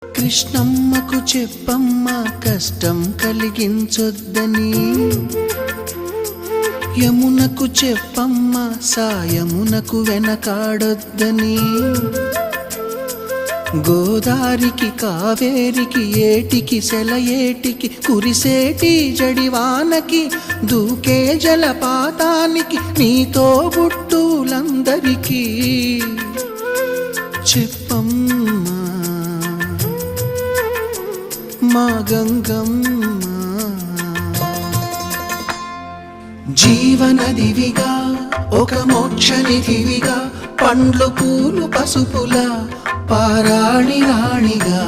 కృష్ణమ్మకు చెప్పమ్మ కష్టం కలిగించొద్దని, యమునకు చెప్పమ్మ సాయమునకు వెనకాడొద్దని, గోదారికి కావేరికి ఏటికి సెలయేటికి కురిసేటి జడివానకి దూకే జలపాతానికి నీతో బుట్టులందరికీ చెప్పమ్మా మా గంగమ్మ. జీవనదివిగా ఒక మోక్షనిధివిగా పండ్లు పూలు పసుపుల పారాణి రాణిగా